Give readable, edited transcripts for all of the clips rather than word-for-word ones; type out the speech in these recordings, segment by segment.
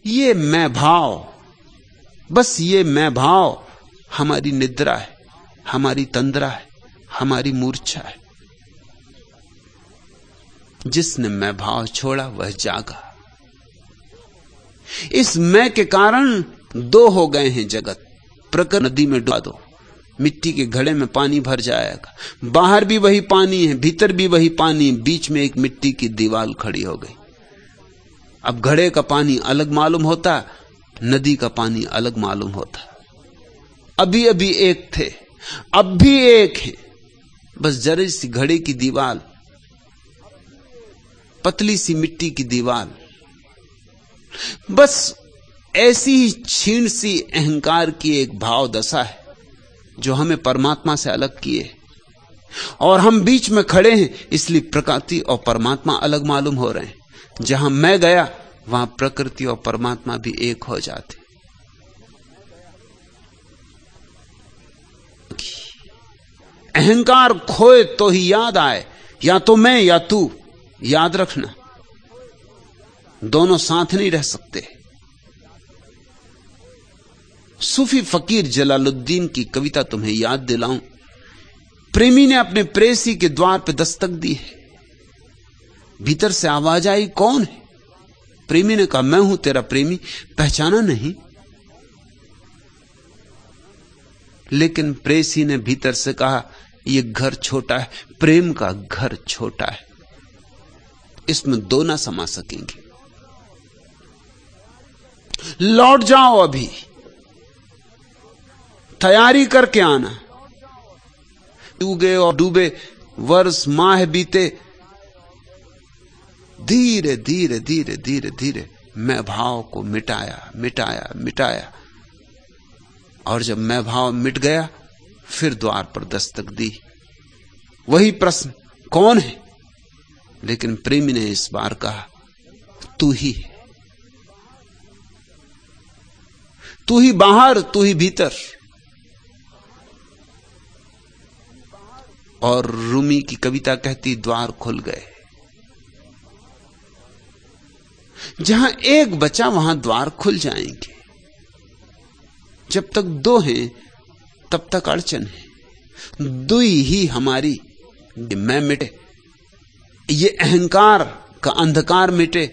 ये मैं भाव, बस ये मैं भाव हमारी निद्रा है, हमारी तंद्रा है, हमारी मूर्छा है। जिसने मैं भाव छोड़ा वह जागा। इस मैं के कारण दो हो गए हैं जगत। प्रकृति नदी में डुबा दो, मिट्टी के घड़े में पानी भर जाएगा, बाहर भी वही पानी है, भीतर भी वही पानी है, बीच में एक मिट्टी की दीवार खड़ी हो गई। अब घड़े का पानी अलग मालूम होता, नदी का पानी अलग मालूम होता। अभी अभी एक थे, अब भी एक है, बस जरा सी घड़े की दीवार, पतली सी मिट्टी की दीवार। बस ऐसी ही क्षीण सी अहंकार की एक भाव दशा है जो हमें परमात्मा से अलग किए, और हम बीच में खड़े हैं, इसलिए प्रकृति और परमात्मा अलग मालूम हो रहे हैं। जहां मैं गया वहां प्रकृति और परमात्मा भी एक हो जाते। अहंकार खोए तो ही याद आए, या तो मैं या तू, याद रखना, दोनों साथ नहीं रह सकते। सूफी फकीर जलालुद्दीन की कविता तुम्हें याद दिलाऊं। प्रेमी ने अपने प्रेसी के द्वार पर दस्तक दी है, भीतर से आवाज आई, कौन है? प्रेमी ने कहा, मैं हूं तेरा प्रेमी। पहचाना नहीं, लेकिन प्रेसी ने भीतर से कहा, यह घर छोटा है, प्रेम का घर छोटा है, इसमें दो ना समा सकेंगे। लौट जाओ, अभी तैयारी करके आना। उगे और डूबे वर्ष माह बीते, धीरे धीरे धीरे धीरे धीरे मैं भाव को मिटाया मिटाया मिटाया, और जब मैं भाव मिट गया फिर द्वार पर दस्तक दी। वही प्रश्न, कौन है? लेकिन प्रेमी ने इस बार कहा, तू ही है, तू ही बाहर, तू ही भीतर। और रूमी की कविता कहती, द्वार खुल गए। जहां एक बचा वहां द्वार खुल जाएंगे। जब तक दो हैं तब तक अड़चन है। दुई ही हमारी, मैं मिटे, ये अहंकार का अंधकार मिटे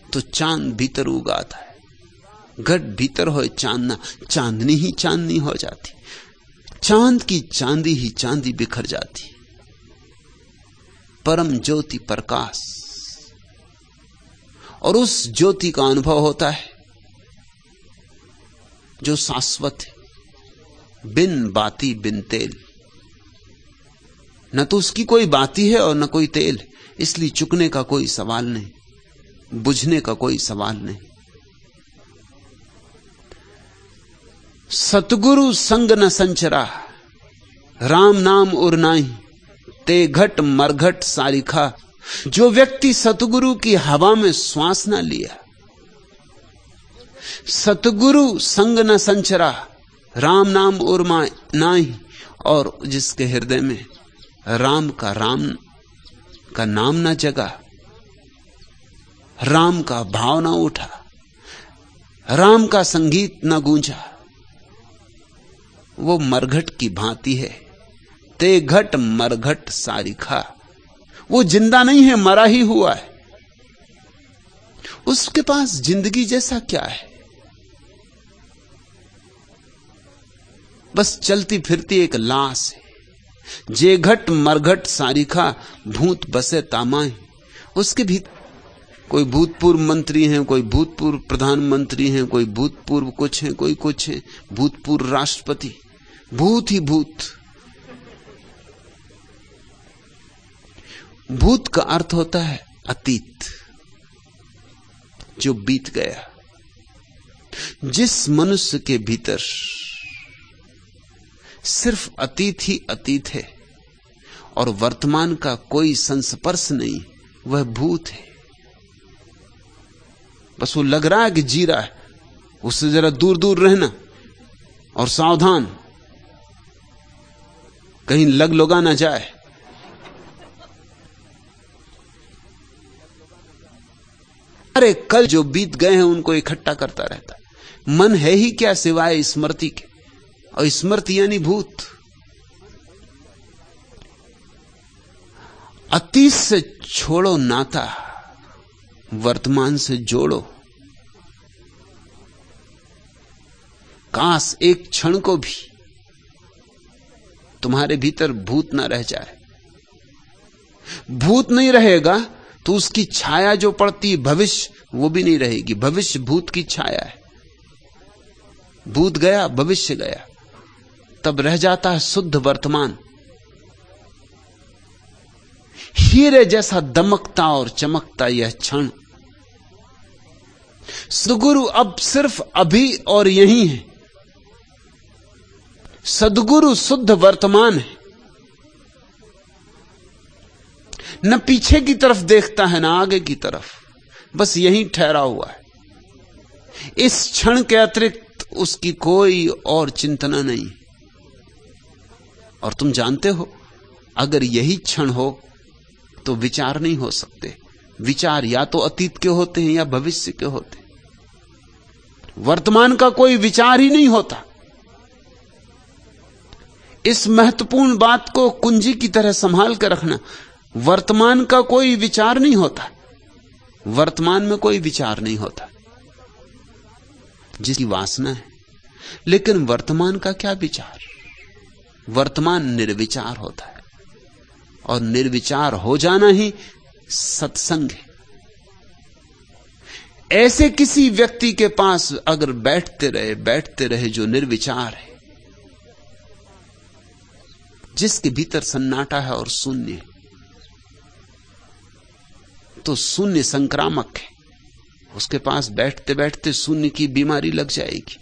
तो चांद भीतर उगाता है। घट भीतर हो चांदना, चांदनी ही चांदनी हो जाती, चांद की चांदी ही चांदी बिखर जाती। परम ज्योति प्रकाश, और उस ज्योति का अनुभव होता है जो शाश्वत है, बिन बाती बिन तेल। न तो उसकी कोई बाती है और न कोई तेल, इसलिए चुकने का कोई सवाल नहीं, बुझने का कोई सवाल नहीं। सतगुरु संग न संचरा, राम नाम उरनाई, ते घट मरघट सारिखा। जो व्यक्ति सतगुरु की हवा में श्वास न लिया, सतगुरु संग न संचरा, राम नाम उरमा नाही, और जिसके हृदय में राम का नाम न जगा, राम का भाव न उठा, राम का संगीत न गूंजा, वो मरघट की भांति है। ते घट मरघट सारिखा, वो जिंदा नहीं है, मरा ही हुआ है। उसके पास जिंदगी जैसा क्या है? बस चलती फिरती एक लाश है। जे घट मरघट सारिखा, भूत बसे तामाए। उसके भी कोई भूतपूर्व मंत्री हैं, कोई भूतपूर्व प्रधानमंत्री हैं, कोई भूतपूर्व कुछ हैं, कोई कुछ हैं, भूतपूर्व राष्ट्रपति, भूत ही भूत। भूत का अर्थ होता है अतीत, जो बीत गया। जिस मनुष्य के भीतर सिर्फ अतीत ही अतीत है और वर्तमान का कोई संस्पर्श नहीं, वह भूत है। बस वो लग रहा है कि जी रहा है, उससे जरा दूर दूर रहना और सावधान, कहीं लग लोगा ना जाए। अरे कल जो बीत गए हैं उनको इकट्ठा करता रहता। मन है ही क्या सिवाय स्मृति के, और स्मृति यानी भूत। अतीत से छोड़ो नाता, वर्तमान से जोड़ो। काश एक क्षण को भी तुम्हारे भीतर भूत ना रह जाए। भूत नहीं रहेगा तो उसकी छाया जो पड़ती है भविष्य, वो भी नहीं रहेगी। भविष्य भूत की छाया है। भूत गया, भविष्य गया, तब रह जाता है शुद्ध वर्तमान। हीरे जैसा दमकता और चमकता यह क्षण। सदगुरु अब सिर्फ अभी और यही है। सदगुरु शुद्ध वर्तमान है। न पीछे की तरफ देखता है, न आगे की तरफ, बस यहीं ठहरा हुआ है। इस क्षण के अतिरिक्त उसकी कोई और चिंतना नहीं। और तुम जानते हो, अगर यही क्षण हो तो विचार नहीं हो सकते। विचार या तो अतीत के होते हैं या भविष्य के होते हैं। वर्तमान का कोई विचार ही नहीं होता। इस महत्वपूर्ण बात को कुंजी की तरह संभाल कर रखना। वर्तमान का कोई विचार नहीं होता। वर्तमान में कोई विचार नहीं होता, जिसकी वासना है। लेकिन वर्तमान का क्या विचार? वर्तमान निर्विचार होता है, और निर्विचार हो जाना ही सत्संग है। ऐसे किसी व्यक्ति के पास अगर बैठते रहे जो निर्विचार है, जिसके भीतर सन्नाटा है और शून्य है, तो शून्य संक्रामक है। उसके पास बैठते बैठते शून्य की बीमारी लग जाएगी।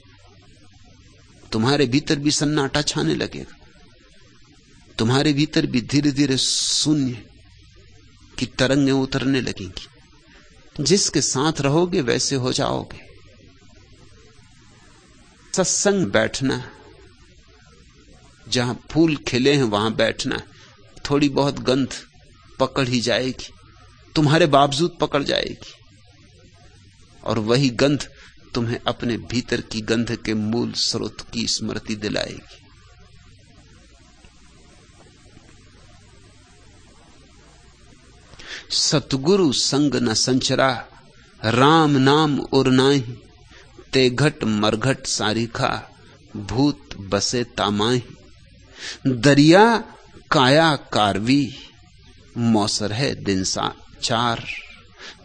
तुम्हारे भीतर भी सन्नाटा छाने लगेगा। तुम्हारे भीतर भी धीरे धीरे शून्य की तरंगें उतरने लगेंगी। जिसके साथ रहोगे वैसे हो जाओगे। सत्संग बैठना, जहां फूल खिले हैं वहां बैठना। थोड़ी बहुत गंध पकड़ ही जाएगी, तुम्हारे बावजूद पकड़ जाएगी, और वही गंध तुम्हें अपने भीतर की गंध के मूल स्रोत की स्मृति दिलाएगी। सतगुरु संग न संचरा, राम नाम उरनाही, ते घट मरघट सारिखा, भूत बसे तामाही। दरिया काया कारवी, मौसर है दिन सा चार,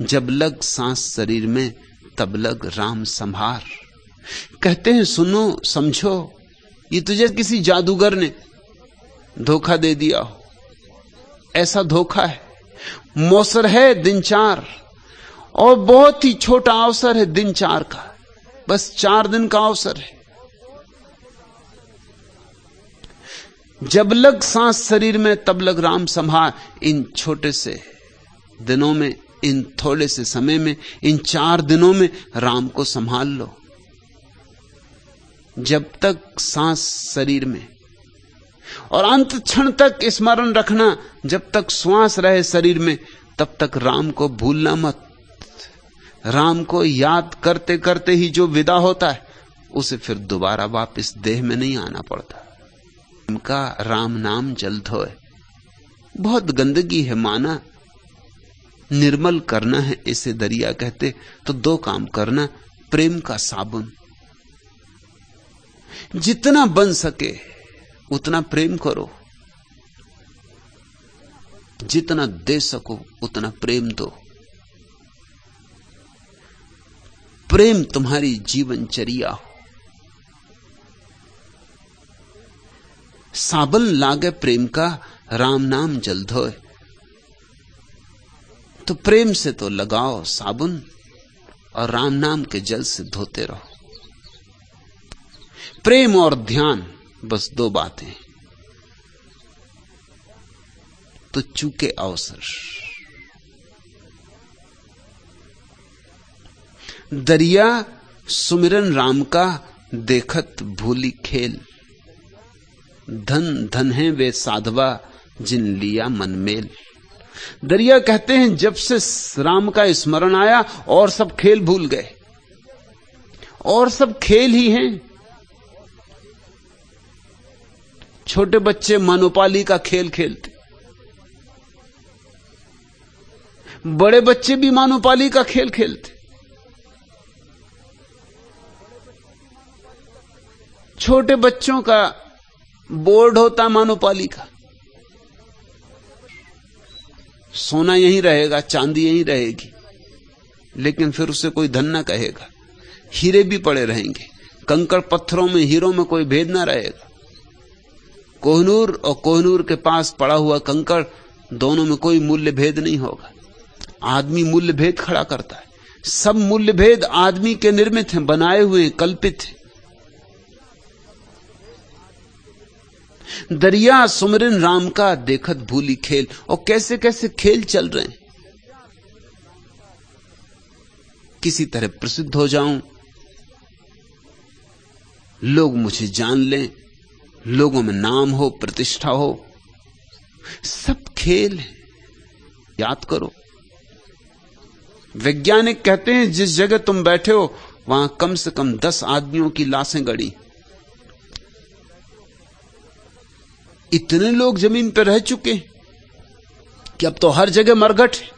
जब लग सांस शरीर में तब लग राम संभार। कहते हैं सुनो समझो, ये तुझे किसी जादूगर ने धोखा दे दिया हो। ऐसा धोखा है। मौसर है दिन चार, और बहुत ही छोटा अवसर है दिन चार का, बस 4 दिन का अवसर है। जब लग सांस शरीर में तब लग राम संभार। इन छोटे से दिनों में, इन थोड़े से समय में, इन 4 दिनों में राम को संभाल लो। जब तक सांस शरीर में, और अंत क्षण तक स्मरण रखना, जब तक श्वास रहे शरीर में तब तक राम को भूलना मत। राम को याद करते करते ही जो विदा होता है, उसे फिर दोबारा वापस देह में नहीं आना पड़ता। इनका राम नाम जल धोए। बहुत गंदगी है माना, निर्मल करना है इसे दरिया कहते। तो 2 काम करना, प्रेम का साबुन। जितना बन सके उतना प्रेम करो, जितना दे सको उतना प्रेम दो। प्रेम तुम्हारी जीवनचर्या हो। साबन लागे प्रेम का, राम नाम जल धोए। तो प्रेम से तो लगाओ साबुन, और राम नाम के जल से धोते रहो। प्रेम और ध्यान, बस 2 बातें, तो चूके अवसर। दरिया सुमिरन राम का, देखत भूली खेल। धन धन है वे साधवा, जिन लिया मन मेल। दरिया कहते हैं जब से राम का स्मरण आया और सब खेल भूल गए, और सब खेल ही हैं। छोटे बच्चे मनोपाली का खेल खेलते, बड़े बच्चे भी मनोपाली का खेल खेलते। छोटे बच्चों का बोर्ड होता मनोपाली का, सोना यहीं रहेगा, चांदी यहीं रहेगी, लेकिन फिर उसे कोई धन ना कहेगा। हीरे भी पड़े रहेंगे, कंकड़ पत्थरों में हीरों में कोई भेद ना रहेगा। कोहनूर और कोहनूर के पास पड़ा हुआ कंकड़, दोनों में कोई मूल्य भेद नहीं होगा। आदमी मूल्य भेद खड़ा करता है, सब मूल्य भेद आदमी के निर्मित हैं, बनाए हुए, कल्पित हैं। दरिया सुमरिन राम का देखत भूली खेल, और कैसे कैसे खेल चल रहे हैं। किसी तरह प्रसिद्ध हो जाऊं, लोग मुझे जान लें, लोगों में नाम हो, प्रतिष्ठा हो, सब खेल है। याद करो, वैज्ञानिक कहते हैं जिस जगह तुम बैठे हो वहां कम से कम 10 आदमियों की लाशें गड़ी। इतने लोग जमीन पर रह चुके कि अब तो हर जगह मरघट है।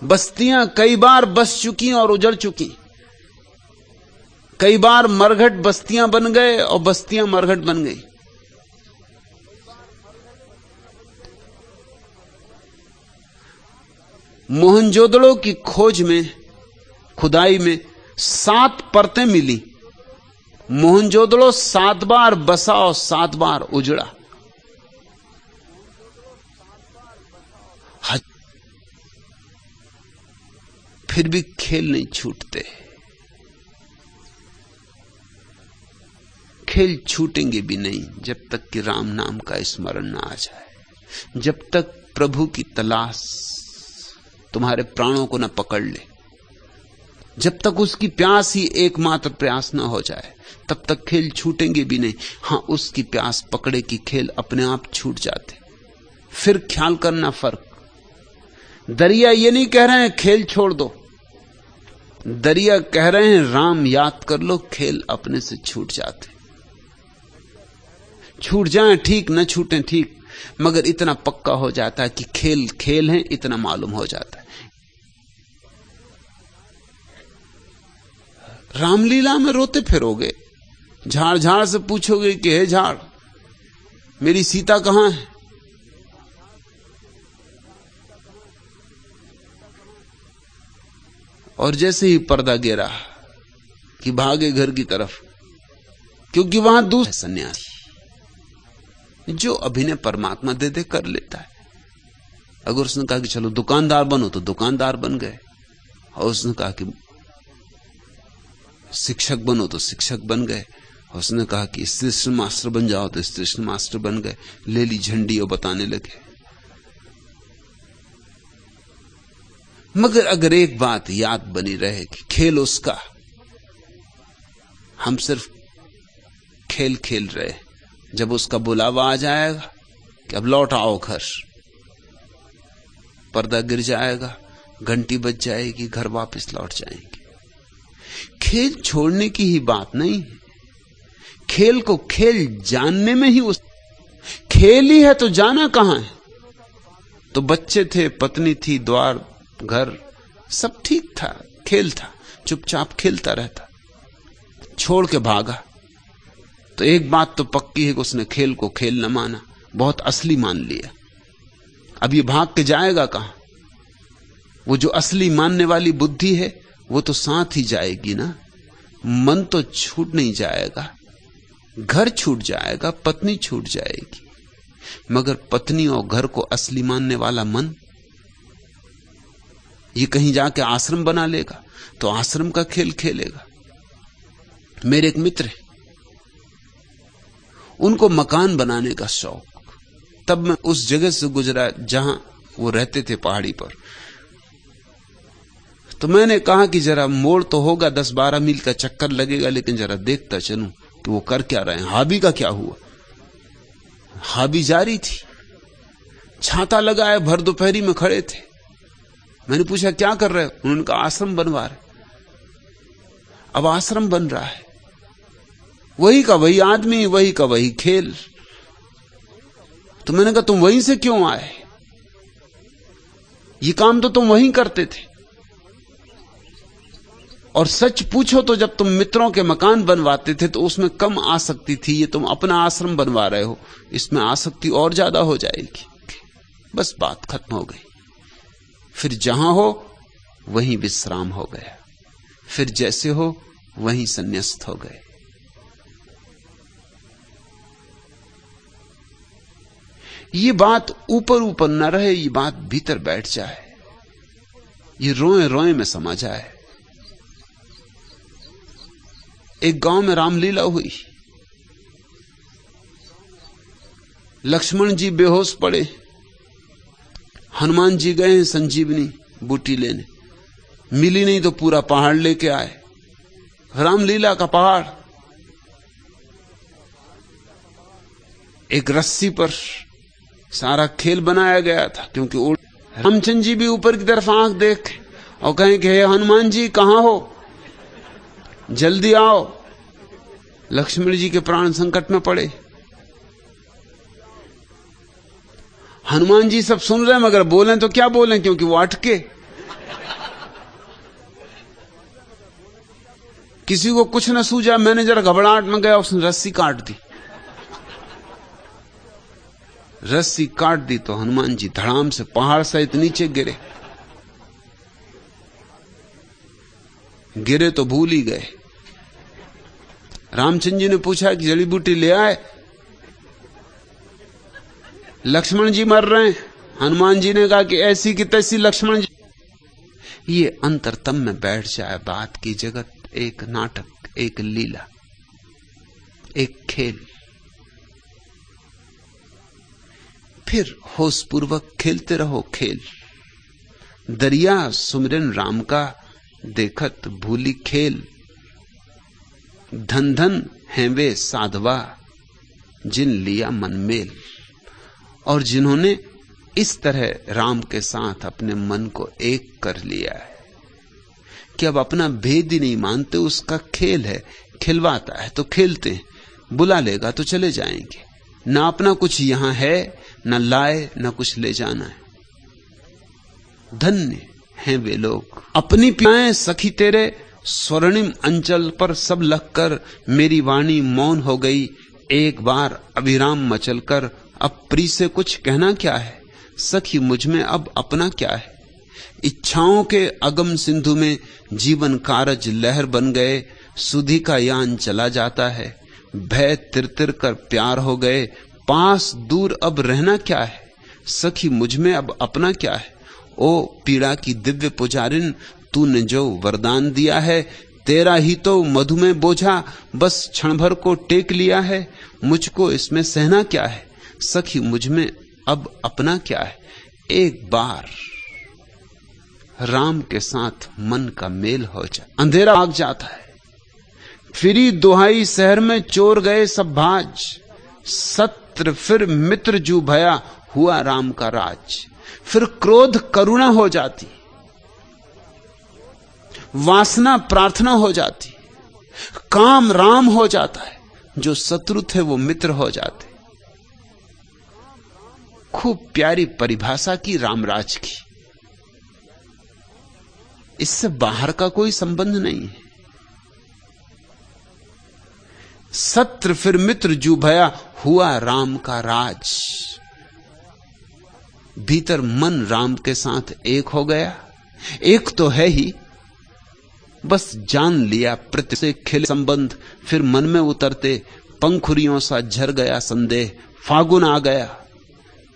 बस्तियां कई बार बस चुकी और उजड़ चुकी, कई बार मरघट बस्तियां बन गए और बस्तियां मरघट बन गई। मोहनजोदड़ो की खोज में, खुदाई में 7 परतें मिली। मोहनजोदड़ो 7 बार बसा और 7 बार उजड़ा। फिर भी खेल नहीं छूटते। खेल छूटेंगे भी नहीं जब तक कि राम नाम का स्मरण ना आ जाए, जब तक प्रभु की तलाश तुम्हारे प्राणों को न पकड़ ले, जब तक उसकी प्यास ही एकमात्र प्यास ना हो जाए, तब तक खेल छूटेंगे भी नहीं। हां, उसकी प्यास पकड़े कि खेल अपने आप छूट जाते। फिर ख्याल करना फर्क। दरिया ये नहीं कह रहे हैं खेल छोड़ दो, दरिया कह रहे हैं राम याद कर लो, खेल अपने से छूट जाते। छूट जाएं ठीक, न छूटें ठीक, मगर इतना पक्का हो जाता है कि खेल खेल है, इतना मालूम हो जाता है। रामलीला में रोते फिरोगे, झाड़ झाड़ से पूछोगे कि हे झाड़, मेरी सीता कहां है? और जैसे ही पर्दा गिरा कि भागे घर की तरफ, क्योंकि वहां दूसरा सन्यासी जो अभिनय परमात्मा दे दे कर लेता है। अगर उसने कहा कि चलो दुकानदार बनो तो दुकानदार बन गए, और उसने कहा कि शिक्षक बनो तो शिक्षक बन गए, और उसने कहा कि स्टेशन मास्टर बन जाओ तो स्टेशन मास्टर बन गए। ले ली झंडी और बताने लगे। मगर अगर एक बात याद बनी रहे कि खेल उसका, हम सिर्फ खेल खेल रहे, जब उसका बुलावा आ जाएगा कि अब लौट आओ घर, पर्दा गिर जाएगा, घंटी बज जाएगी, घर वापस लौट जाएंगे। खेल छोड़ने की ही बात नहीं है, खेल को खेल जानने में ही उस खेल ही है, तो जाना कहां है? तो बच्चे थे, पत्नी थी, द्वार घर सब ठीक था, खेल था, चुपचाप खेलता रहता। छोड़ के भागा तो एक बात तो पक्की है कि उसने खेल को खेल न माना, बहुत असली मान लिया। अब ये भाग के जाएगा कहां? वो जो असली मानने वाली बुद्धि है वो तो साथ ही जाएगी ना। मन तो छूट नहीं जाएगा, घर छूट जाएगा, पत्नी छूट जाएगी, मगर पत्नी और घर को असली मानने वाला मन ये कहीं जाके आश्रम बना लेगा तो आश्रम का खेल खेलेगा। मेरे एक मित्र है, उनको मकान बनाने का शौक। तब मैं उस जगह से गुजरा जहां वो रहते थे, पहाड़ी पर। तो मैंने कहा कि जरा मोड़ तो होगा, 10-12 मील का चक्कर लगेगा, लेकिन जरा देखता चलूं कि वो कर क्या रहे हैं। हाबी का क्या हुआ? हाबी जारी थी। छाता लगाए भर दोपहरी में खड़े थे। मैंने पूछा क्या कर रहे हो? उन्होंने कहा आश्रम बनवा रहे। अब आश्रम बन रहा है, वही का वही आदमी, वही का वही खेल। तो मैंने कहा तुम वहीं से क्यों आए? ये काम तो तुम वहीं करते थे। और सच पूछो तो जब तुम मित्रों के मकान बनवाते थे तो उसमें कम आसक्ति थी, ये तुम अपना आश्रम बनवा रहे हो, इसमें आसक्ति और ज्यादा हो जाएगी। बस बात खत्म हो गई। फिर जहां हो वहीं विश्राम हो गया, फिर जैसे हो वहीं संन्यास्त हो गए। ये बात ऊपर ऊपर न रहे, ये बात भीतर बैठ जाए, ये रोए रोए में समा जाए। एक गांव में रामलीला हुई। लक्ष्मण जी बेहोश पड़े, हनुमान जी गए संजीवनी बूटी लेने, मिली नहीं तो पूरा पहाड़ लेके आए। रामलीला का पहाड़, एक रस्सी पर सारा खेल बनाया गया था, क्योंकि रामचंद्र जी भी ऊपर की तरफ आंख देख और कहें कि हे हनुमान जी कहां हो, जल्दी आओ। लक्ष्मण जी के प्राण संकट में पड़े। हनुमान जी सब सुन रहे हैं मगर बोलें तो क्या बोलें, क्योंकि वो अटके। किसी को कुछ न सूझा, मैनेजर घबराहट में गया, उसने रस्सी काट दी। रस्सी काट दी तो हनुमान जी धड़ाम से पहाड़ सहित नीचे गिरे। गिरे तो भूल ही गए। रामचंद्र जी ने पूछा कि जड़ी बूटी ले आए? लक्ष्मण जी मर रहे हैं। हनुमान जी ने कहा कि ऐसी की तैसी लक्ष्मण जी। ये अंतरतम में बैठ जाए बात की जगत, एक नाटक, एक लीला, एक खेल। फिर होशपूर्वक खेलते रहो खेल। दरिया सुमिरन राम का देखत भूली खेल। धन धन हैं वे साधवा जिन लिया मन मेल। और जिन्होंने इस तरह राम के साथ अपने मन को एक कर लिया है कि अब अपना भेद ही नहीं मानते, उसका खेल है, खिलवाता है तो खेलते हैं, बुला लेगा तो चले जाएंगे। ना अपना कुछ यहां है, ना लाए, ना कुछ ले जाना है। धन्य हैं वे लोग। अपनी पियाएं सखी तेरे स्वर्णिम अंचल पर सब लखकर। मेरी वाणी मौन हो गई एक बार अविराम मचलकर। अब प्री से कुछ कहना क्या है, सखी मुझ में अब अपना क्या है। इच्छाओं के अगम सिंधु में जीवन कारज लहर बन गए। सुधि का यान चला जाता है, भय तिर कर प्यार हो गए। पास दूर अब रहना क्या है, सखी मुझ में अब अपना क्या है। ओ पीड़ा की दिव्य पुजारिन, तूने जो वरदान दिया है, तेरा ही तो मधु में बोझा बस क्षण भर को टेक लिया है। मुझको इसमें सहना क्या है, सखी मुझ में अब अपना क्या है। एक बार राम के साथ मन का मेल हो जाए। अंधेरा भाग जाता है। फिरी दुहाई शहर में चोर गए सब भाज। सत्र फिर मित्र जू भया, हुआ राम का राज। फिर क्रोध करुणा हो जाती, वासना प्रार्थना हो जाती, काम राम हो जाता है। जो शत्रु थे वो मित्र हो जाते। खूब प्यारी परिभाषा की रामराज की। इससे बाहर का कोई संबंध नहीं है। सत्र फिर मित्र जू भया, हुआ राम का राज। भीतर मन राम के साथ एक हो गया। एक तो है ही, बस जान लिया प्रति से खिले संबंध। फिर मन में उतरते पंखुरियों सा झर गया संदेह। फागुन आ गया,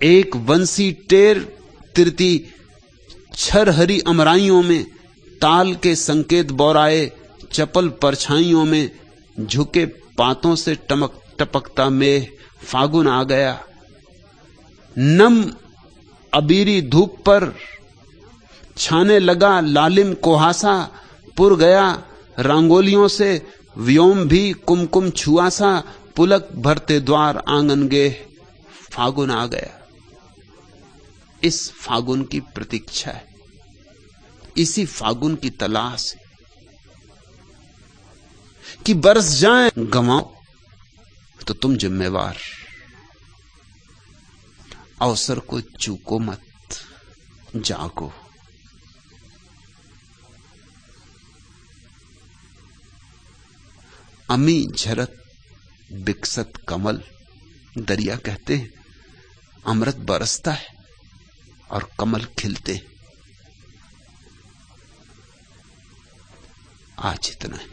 एक वंशी टेर तिरती। छर हरी अमराइयों में ताल के संकेत बोराए। चपल परछाइयों में झुके पातों से टपकता मेह। फागुन आ गया, नम अबीरी धूप पर छाने लगा लालिम कोहासा। पुर गया रंगोलियों से व्योम भी कुमकुम छुआ सा। पुलक भरते द्वार आंगन गे। फागुन आ गया। इस फागुन की प्रतीक्षा है, इसी फागुन की तलाश है कि बरस जाए, गंवाओ तो तुम जिम्मेवार। अवसर को चूको मत, जागो। अमी झरत बिकसत कमल, दरिया कहते हैं अमृत बरसता है और कमल खिलते हैं। आज इतना है।